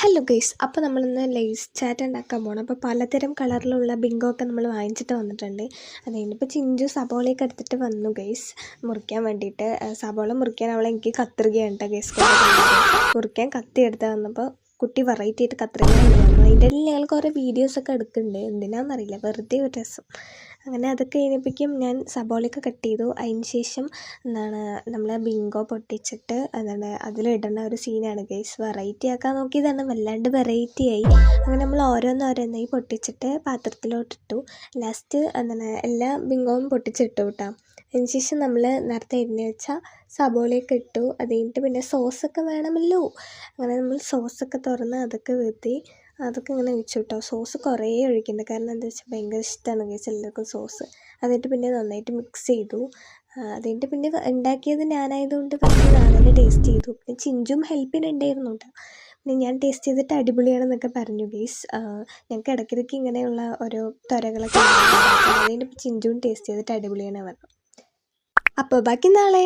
Hello guys, അപ്പോൾ നമ്മളിന്ന് lace chat ഉണ്ടാക്കാൻ പോകണം. അപ്പോൾ പലതരം കളറിലുള്ള ബിങ്കോ ഒക്കെ നമ്മൾ വാങ്ങിച്ചിട്ട് വന്നിട്ടുണ്ട്. അത് കഴിഞ്ഞിപ്പോൾ ചിഞ്ചു സബോളയൊക്കെ എടുത്തിട്ട് വന്നു ഗൈസ് മുറിക്കാൻ വേണ്ടിയിട്ട്. സബോള മുറിക്കാൻ എനിക്ക് കത്രികയാണ് കേട്ടോ ഗൈസ് മുറിക്കാൻ കത്തി എടുത്ത് വന്നപ്പോൾ കുട്ടി വെറൈറ്റി ആയിട്ട് കത്രിക കൊണ്ടുവന്നു. അതിൻ്റെ ഇടയിൽ ഞങ്ങൾ കുറേ വീഡിയോസൊക്കെ എടുക്കുന്നുണ്ട്, എന്തിനാണെന്നറിയില്ല, വെറുതെ ഒരു രസം. അങ്ങനെ അതൊക്കെ കഴിഞ്ഞപ്പോഴേക്കും ഞാൻ സബോളയൊക്കെ കട്ട് ചെയ്തു. അതിന് ശേഷം നമ്മൾ ബിങ്കോ പൊട്ടിച്ചിട്ട് അതിലിടേണ്ട ഒരു സീനാണ് ഗൈസ്. വെറൈറ്റി ആക്കാൻ നോക്കിയതാണ്, വല്ലാണ്ട് വെറൈറ്റി ആയി. അങ്ങനെ നമ്മൾ ഓരോന്നോരോന്നായി പൊട്ടിച്ചിട്ട് പാത്രത്തിലോട്ടിട്ടു. ലാസ്റ്റ് എല്ലാ ബിങ്കോവും പൊട്ടിച്ചിട്ടു കേട്ടോ. അതിന് ശേഷം നമ്മൾ നേരത്തെ എണ്ണ വെച്ച സബോളയൊക്കെ ഇട്ടു. അത് കഴിഞ്ഞിട്ട് പിന്നെ സോസൊക്കെ വേണമല്ലോ. അങ്ങനെ നമ്മൾ സോസൊക്കെ തുറന്ന് അതൊക്കെ വീഴ്ത്തി അതൊക്കെ ഇങ്ങനെ ഒഴിച്ചു കേട്ടോ. സോസ് കുറേ ഒഴിക്കുന്നുണ്ട്, കാരണം എന്താ വെച്ചാൽ ഭയങ്കര ഇഷ്ടമാണ് ഗൈസ് എല്ലാവർക്കും സോസ്. എന്നിട്ട് പിന്നെ നന്നായിട്ട് മിക്സ് ചെയ്തു. അതിൻ്റെ പിന്നെ ഉണ്ടാക്കിയത് ഞാനായതുകൊണ്ട് നല്ല ടേസ്റ്റ് ചെയ്തു. പിന്നെ ചിഞ്ചും ഹെൽപ്പിനുണ്ടായിരുന്നു കേട്ടോ. പിന്നെ ഞാൻ ടേസ്റ്റ് ചെയ്തിട്ട് അടിപൊളിയാണെന്നൊക്കെ പറഞ്ഞു ഗൈസ്. ഞങ്ങൾക്ക് ഇടയ്ക്കിടയ്ക്ക് ഇങ്ങനെയുള്ള ഓരോ ത്വരകളൊക്കെ അതിൻ്റെ ചിഞ്ചും ടേസ്റ്റ് ചെയ്തിട്ട് അടിപൊളിയാണ് പറഞ്ഞു. അപ്പോൾ ബാക്കി നാളെ